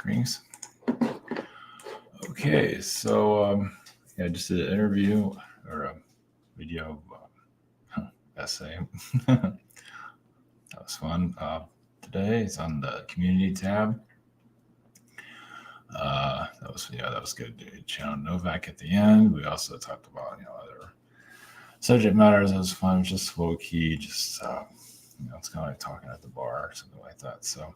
Greetings. Okay, so I just did an interview or a video essay. That was fun. Today it's on the community tab. That was good. Channel Novak at the end. We also talked about other subject matters. It was fun, just low key, just it's kind of like talking at the bar or something like that. So.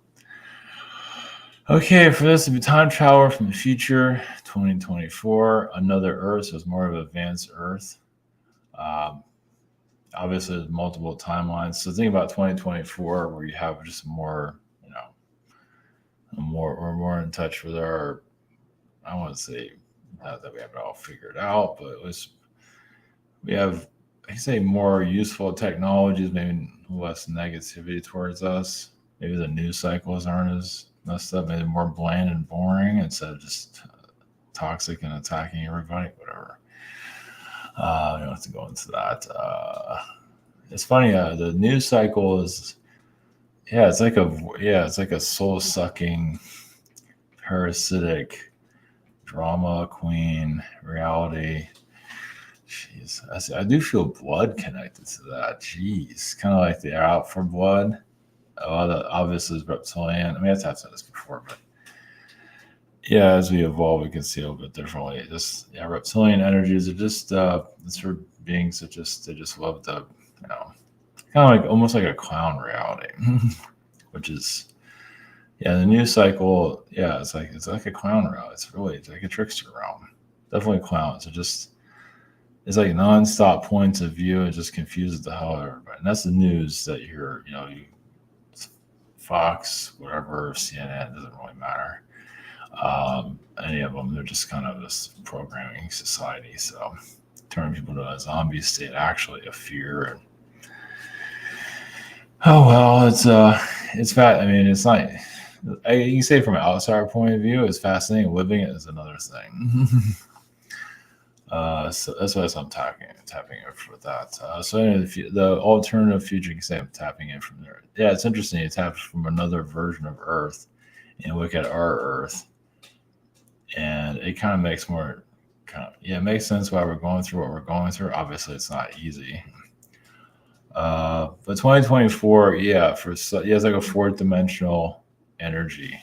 Okay, for this to be time traveler from the future, 2024, another Earth, so it's more of an advanced Earth. Obviously, there's multiple timelines. So think about 2024, where you have just more, we're more in touch with our. I want to say not that we have it all figured out, but we have, I say, more useful technologies, maybe less negativity towards us. Maybe the news cycles aren't as messed up, maybe more bland and boring instead of just toxic and attacking everybody, whatever. You don't have to go into that. It's funny. The news cycle is, it's like a soul sucking, parasitic drama queen reality. Jeez, I do feel blood connected to that. Jeez, kind of like they're out for blood. Obviously is reptilian. I mean, I've said this before, but as we evolve, we can see a little bit differently. Reptilian energies are just it's for beings that they just love the kind of like almost like a clown reality, which is the news cycle. It's like a clown reality. It's like a trickster realm. Definitely clowns. It's like nonstop points of view. It just confuses the hell out of everybody. And that's the news that you hear. Fox, whatever, CNN, doesn't really matter. Any of them, they're just kind of this programming society. So turning people to a zombie state, actually a fear. And it's fat. I mean, it's not. You can say from an outsider point of view, it's fascinating. Living it is another thing. So that's why I'm tapping in for that. So anyway, the alternative future, you can say I'm tapping in from there. Yeah, it's interesting. It taps from another version of Earth and look at our Earth. And it kind of makes it makes sense why we're going through what we're going through. Obviously, it's not easy. But 2024, it's like a fourth dimensional energy.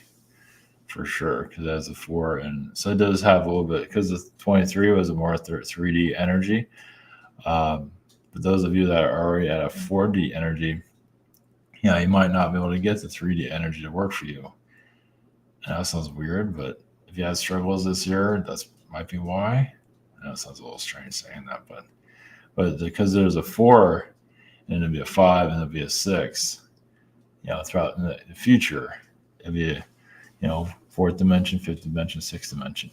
For sure, because it has a 4, and so it does have a little bit, because the 23 was a more 3D energy. But those of you that are already at a 4D energy, you might not be able to get the 3D energy to work for you. And that sounds weird, but if you had struggles this year, that might be why. I know it sounds a little strange saying that, but because there's a 4, and it'll be a 5, and it'll be a 6, throughout the future, it'll be fourth dimension, fifth dimension, sixth dimension.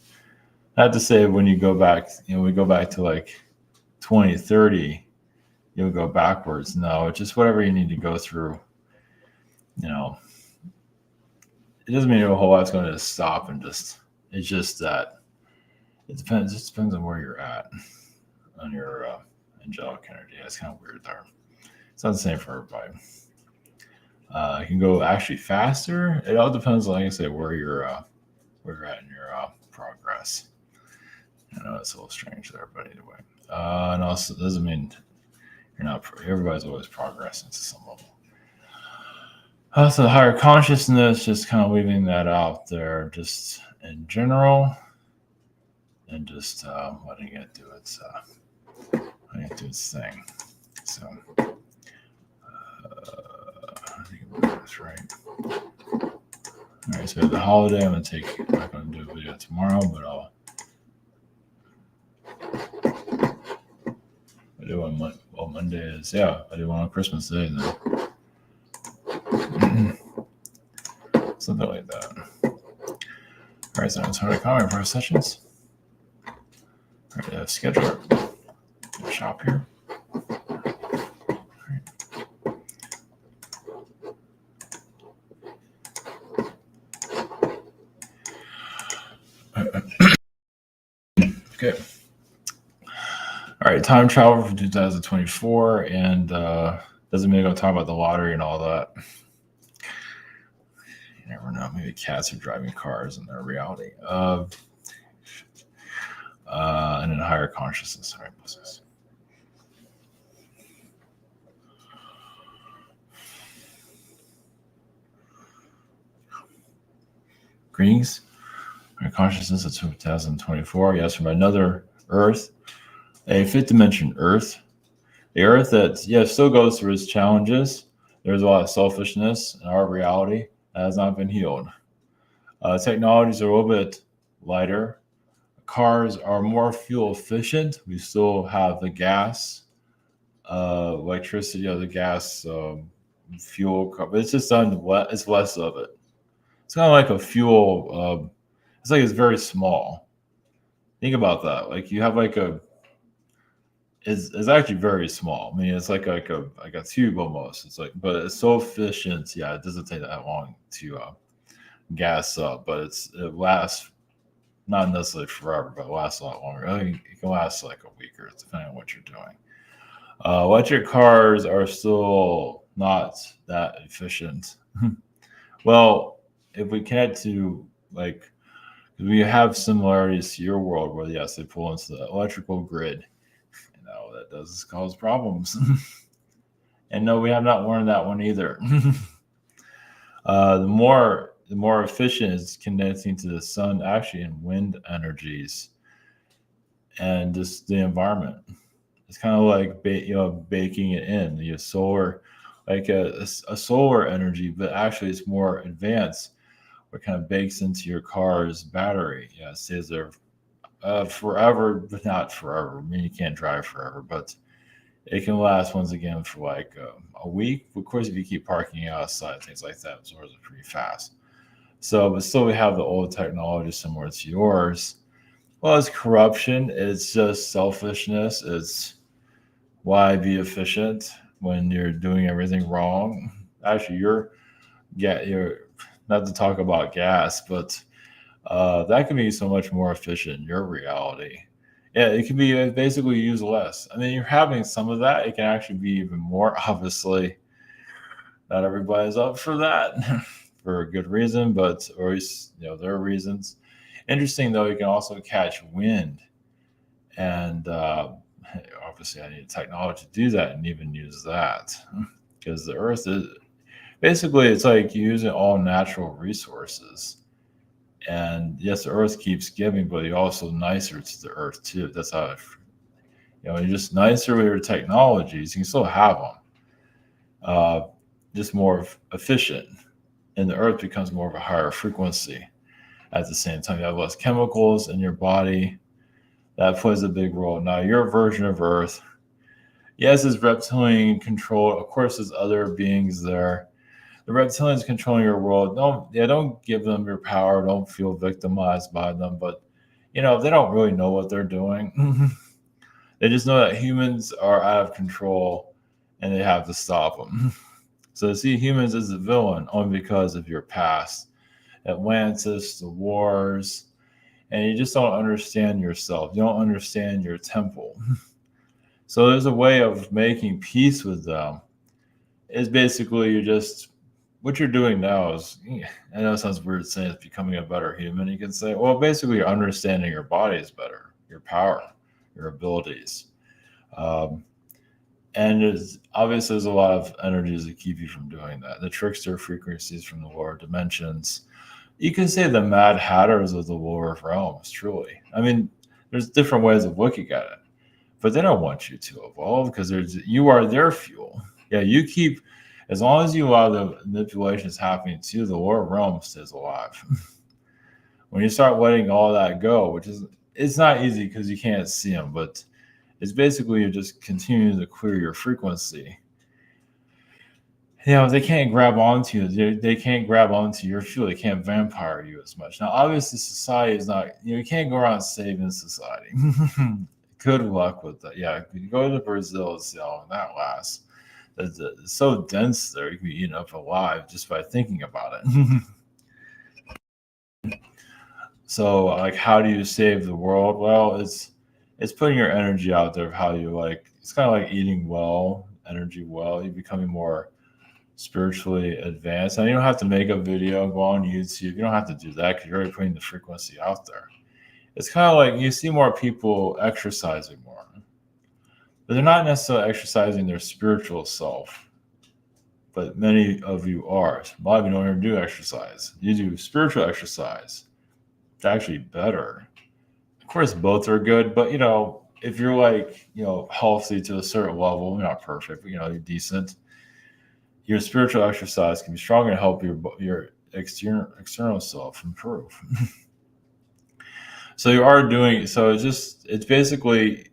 Not to say when you go back, we go back to like 2030, you'll go backwards. No, it's just whatever you need to go through. It doesn't mean your whole life's going to stop and it's just that it depends. It just depends on where you're at on your angelic energy. It's kind of weird there. It's not the same for everybody. It can go actually faster. It all depends, like I say, where you're at in your progress. I know it's a little strange there, but either way. And also, it doesn't mean you're not. Everybody's always progressing to some level. So the higher consciousness, just kind of leaving that out there, just in general, and just letting it do its thing. So. I think that's right. All right, so the holiday, I'm not going to do a video tomorrow, but I'll do one. Monday is, I do one on Christmas Day then. Something like that. All right, so it's hard to comment for our sessions. All right, schedule shop here. Okay. All right, time travel for 2024, and doesn't mean I'm going to talk about the lottery and all that. You never know. Maybe cats are driving cars in their reality. And then higher consciousness. Sorry, what's this? Greetings. Higher consciousness of 2024. Yes, from another Earth, a fifth dimension Earth. The Earth that, still goes through its challenges. There's a lot of selfishness in our reality that has not been healed. Technologies are a little bit lighter. Cars are more fuel efficient. We still have the gas, electricity, the gas fuel, but it's just done. It's less of it. It's kind of like a fuel. It's like it's very small. Think about that. Like you have like a. It's actually very small. I mean, it's like a tube almost. It's like, but it's so efficient. Yeah, it doesn't take that long to gas up, but it lasts not necessarily forever, but it lasts a lot longer. I think it can last like a week or depending on what you're doing. Electric cars are still not that efficient. Well, if we connect to like, we have similarities to your world where yes, they pull into the electrical grid. That does cause problems. And no, we have not learned that one either. The more efficient is connecting to the sun, actually, and wind energies, and just the environment. It's kind of like baking it in. Solar, like a solar energy, but actually it's more advanced. Where it kind of bakes into your car's battery. Yeah, it stays there forever, but not forever. I mean, you can't drive forever, but it can last once again for like a week. Of course, if you keep parking outside, things like that, absorbs it pretty fast. So, but still, we have the old technology similar to yours. Well, it's corruption. It's just selfishness. It's why be efficient when you're doing everything wrong. Actually, you're not to talk about gas, but that can be so much more efficient in your reality. Yeah, it can be basically used less. I mean, you're having some of that. It can actually be even more. Obviously, not everybody's up for that for a good reason, but or at least, there are reasons. Interesting though, you can also catch wind, and obviously, I need technology to do that and even use that because the Earth is basically it's like using all natural resources. And yes, the Earth keeps giving, but you're also nicer to the Earth too. That's how you're just nicer with your technologies. You can still have them, just more efficient, and the Earth becomes more of a higher frequency. At the same time, you have less chemicals in your body. That plays a big role. Now, your version of Earth, yes, is reptilian controlled. Of course, there's other beings there. The reptilians controlling your world. Don't give them your power. Don't feel victimized by them. But they don't really know what they're doing. They just know that humans are out of control, and they have to stop them. So they see humans as the villain only because of your past, Atlantis, the wars, and you just don't understand yourself. You don't understand your temple. So there's a way of making peace with them. It's basically what you're doing now is, I know it sounds weird saying it's becoming a better human. You can say, well, basically you're understanding your body is better, your power, your abilities. And obviously there's a lot of energies that keep you from doing that. The trickster frequencies from the lower dimensions. You can say the Mad Hatters of the lower realms, truly. I mean, there's different ways of looking at it, but they don't want you to evolve because you are their fuel. Yeah, you keep, as long as you allow the manipulations happening to the lower realm stays alive. When you start letting all that go, it's not easy because you can't see them, but it's basically you're just continuing to clear your frequency. They can't grab onto you. They can't grab onto your fuel. They can't vampire you as much. Now, obviously, society is not, you can't go around saving society. Good luck with that. Yeah, you go to Brazil and see how long that lasts. It's so dense there, you can be eaten up alive just by thinking about it. So, like, how do you save the world? Well, it's putting your energy out there of how you it's kind of like eating well, energy well. You're becoming more spiritually advanced. And you don't have to make a video and go on YouTube. You don't have to do that because you're already putting the frequency out there. It's kind of like you see more people exercising more, but they're not necessarily exercising their spiritual self. But many of you are. A lot of you don't even do exercise. You do spiritual exercise. It's actually better. Of course, both are good, but if you're like, healthy to a certain level, you're not perfect, but you're decent. Your spiritual exercise can be stronger to help your external self improve. So you are doing so. It's basically,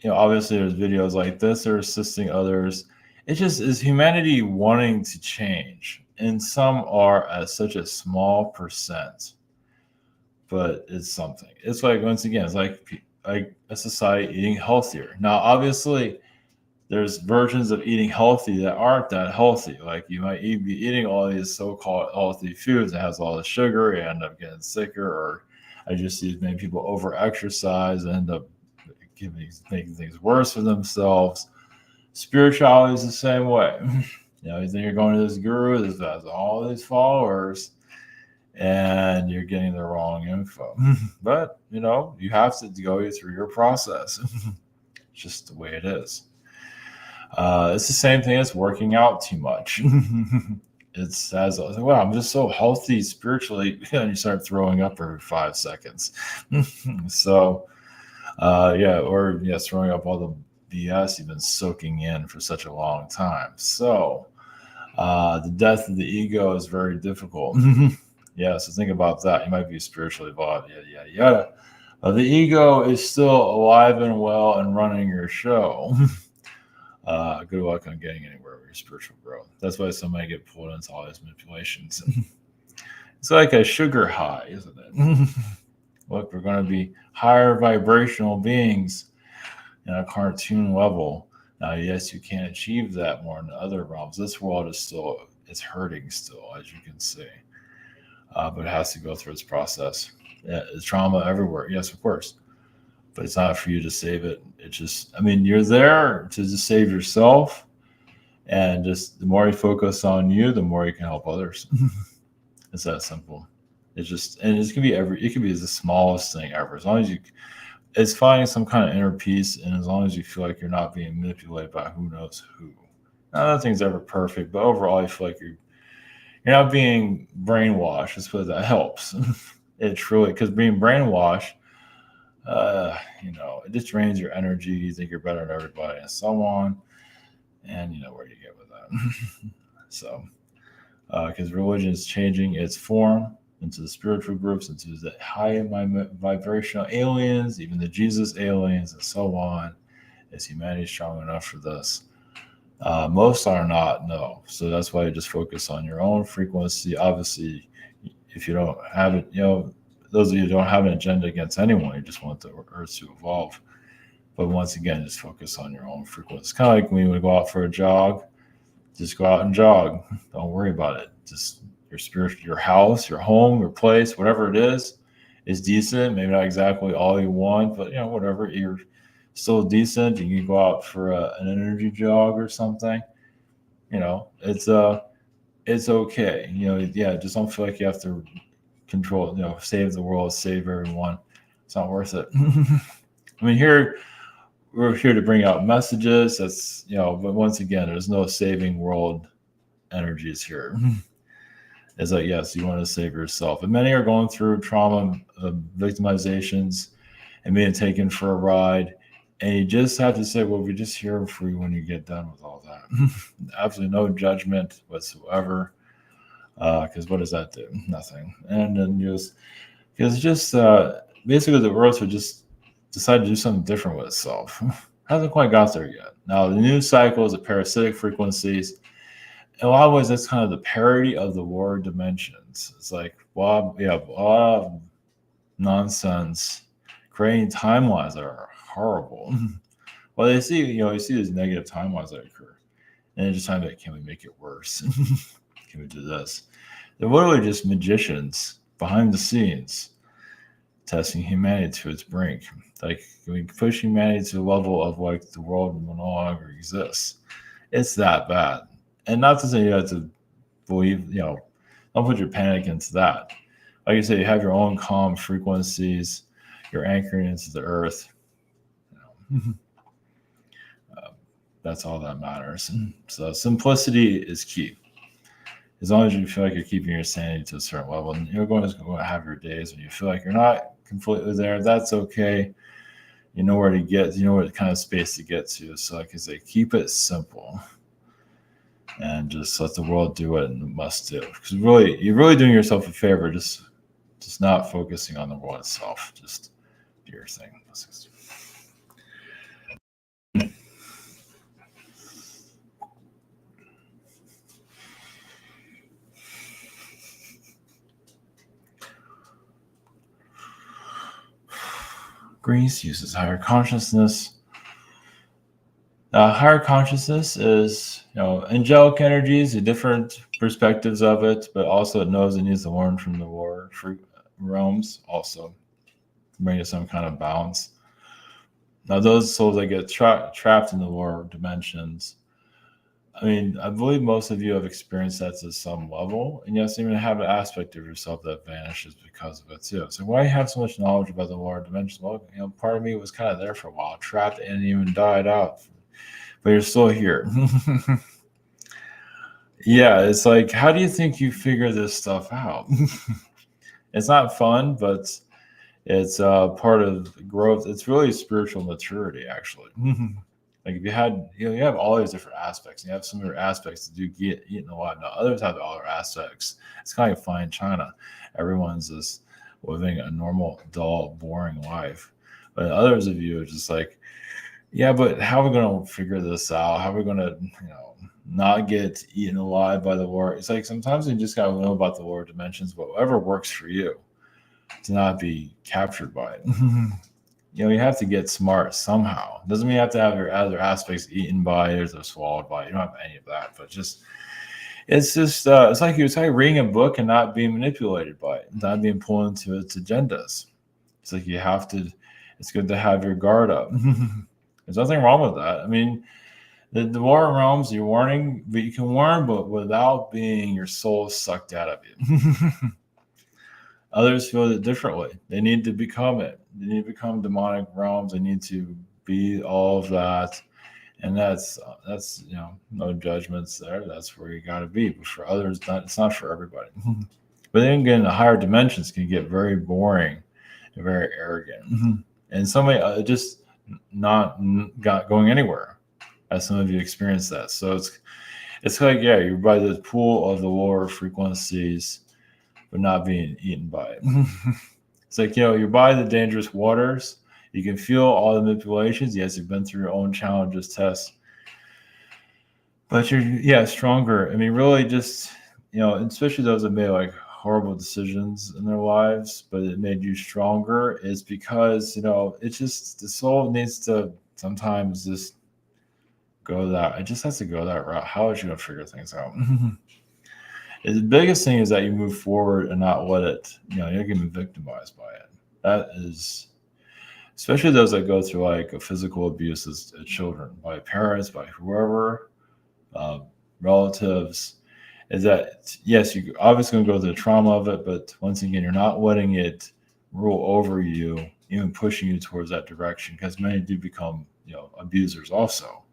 obviously there's videos like this that are assisting others. It just is humanity wanting to change, and some are at such a small percent, but it's something. It's like, once again, it's like a society eating healthier. Now, obviously, there's versions of eating healthy that aren't that healthy. Like you might be eating all these so-called healthy foods that has all the sugar, you end up getting sicker, or I just see many people over-exercise and end up making things worse for themselves. Spirituality is the same way. You think you're going to this guru that has all these followers, and you're getting the wrong info. But you have to go through your process. It's just the way it is. It's the same thing as working out too much. It's as well, I'm just so healthy spiritually, and you start throwing up every 5 seconds. So, throwing up all the BS you've been soaking in for such a long time. So, the death of the ego is very difficult. So think about that. You might be spiritually evolved, yada, yada. The ego is still alive and well and running your show. Good luck on getting anywhere with your spiritual growth. That's why somebody get pulled into all these manipulations. It's like a sugar high, isn't it? Look, we're going to be higher vibrational beings in a cartoon level. Now, yes, you can achieve that more in the other realms. This world it's hurting still, as you can see. But it has to go through its process. Yeah, there's trauma everywhere. Yes, of course. But it's not for you to save it. It's just, you're there to just save yourself. And just the more you focus on you, the more you can help others. It's that simple. It's just, and it can be the smallest thing ever. As long as it's finding some kind of inner peace. And as long as you feel like you're not being manipulated by who knows who. Now, nothing's ever perfect, but overall, you feel like you're not being brainwashed. That's what that helps. It truly, because being brainwashed, it just drains your energy. You think you're better than everybody and so on. And you know where you get with that. So, because religion is changing its form into the spiritual groups, into the high vibrational aliens, even the Jesus aliens, and so on. Is humanity strong enough for this? Most are not, no. So that's why you just focus on your own frequency. Obviously, if you don't have it, those of you who don't have an agenda against anyone, you just want the earth to evolve. But once again, just focus on your own frequency. It's kind of like when you would go out for a jog, just go out and jog. Don't worry about it. Just your spirit, your house, your home, your place, whatever it is decent. Maybe not exactly all you want, but whatever, you're still decent. You can go out for an energy jog or something. It's okay. Just don't feel like you have to control, save the world, save everyone. It's not worth it. We're here to bring out messages. That's, but once again, there's no saving world energies here. It's like, yes, you want to save yourself. And many are going through trauma, victimizations, and being taken for a ride. And you just have to say, well, we're just here for you when you get done with all that. Absolutely no judgment whatsoever. Because what does that do? Nothing. And then basically the earth would just decide to do something different with itself. Hasn't quite got there yet. Now, the new cycle is the parasitic frequencies. In a lot of ways, that's kind of the parody of the war dimensions. It's like, well, we have a lot of nonsense creating timelines that are horrible. Well, you see these negative timelines that occur. And they're just trying to, can we make it worse? Can we do this? They're literally just magicians behind the scenes testing humanity to its brink. Like, can we push humanity to the level of like the world no longer exists? It's that bad. and not to say you have to believe, don't put your panic into that. Like you say, you have your own calm frequencies. You're anchoring into the earth. Uh, that's all that matters. So simplicity is key. As long as you feel like you're keeping your sanity to a certain level, and you're going to have your days when you feel like you're not completely there. That's okay. You know where to get. You know what kind of space to get to. So, like I say, keep it simple, and just let the world do what it must do. Because really, you're really doing yourself a favor. Just not focusing on the world itself. Just do your thing. Greece uses higher consciousness. Higher consciousness is, angelic energies, the different perspectives of it, but also it knows it needs to learn from the lower realms also to bring it some kind of balance. Now, those souls that get trapped in the lower dimensions, I mean, I believe most of you have experienced that to some level, and yes, even have an aspect of yourself that vanishes because of it too. So why you have so much knowledge about the lower dimensions? Well, part of me was kind of there for a while, trapped and even died out, but you're still here. Yeah, it's like, how do you think you figure this stuff out? It's not fun, but it's part of growth. It's really spiritual maturity, actually. Like if you had, you have all these different aspects. And you have some of your aspects that do get eaten a lot. Now others have other aspects. It's kind of fine china. Everyone's just living a normal, dull, boring life. But others of you are just like, yeah, but how are we going to figure this out? How are we going to, not get eaten alive by the war? It's like sometimes you just got to know about the lower dimensions, but whatever works for you to not be captured by it. You have to get smart somehow. Doesn't mean you have to have your other aspects eaten by it or swallowed by it. You don't have any of that, but it's like reading a book and not being manipulated by it, not being pulled into its agendas. It's like it's good to have your guard up. There's nothing wrong with that. I mean, the lower realms, you're warning, but you can warn, but without being your soul sucked out of you. Others feel it differently. They need to become it. They need to become demonic realms. They need to be all of that. And that's no judgments there. That's where you got to be. But for others, it's not for everybody. But then again, the higher dimensions can get very boring and very arrogant. And somebody just not going anywhere, as some of you experienced that. So it's like, yeah, you're by the pool of the lower frequencies, but not being eaten by it. It's like, you're by the dangerous waters. You can feel all the manipulations. Yes, you've been through your own challenges, tests, but you're stronger. I mean, really just, especially those that made like horrible decisions in their lives, but it made you stronger, is because, it's just the soul needs to sometimes just go that. It just has to go that route. How is you going to figure things out? The biggest thing is that you move forward and not let it, you're getting victimized by it. That is, especially those that go through like a physical abuse as children, by parents, by whoever, relatives, is that, yes, you're obviously going to go through the trauma of it, but once again, you're not letting it rule over you, even pushing you towards that direction, because many do become, abusers also.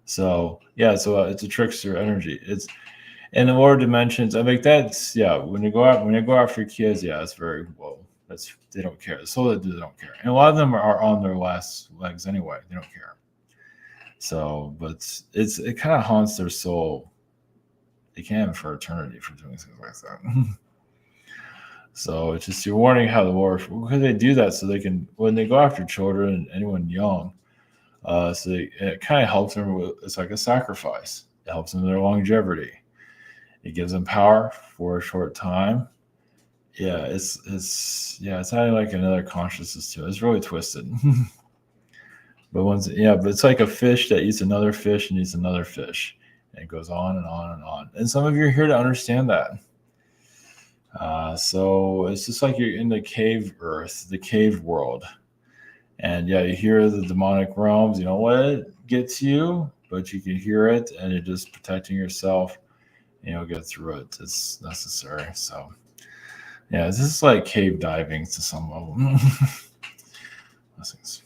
So, so it's a trickster energy. It's, in the lower dimensions, I think that's, when you go out for kids, it's very low. They don't care. The soul that do, they don't care. And a lot of them are on their last legs anyway. They don't care. So, but it kind of haunts their soul. They can for eternity for doing things like that. So it's just, you're warning how the lower, because they do that so they can, when they go after children and anyone young, it kind of helps them with, it's like a sacrifice. It helps them in their longevity. It gives them power for a short time. It's adding like another consciousness to it. It's really twisted. But it's like a fish that eats another fish and eats another fish. And it goes on and on and on. And some of you are here to understand that. So it's just like you're in the cave earth, the cave world. And you hear the demonic realms, let it get to you, but you can hear it, and you're just protecting yourself, and you'll get through it. It's necessary. So, yeah, this is like cave diving to some level. Blessings.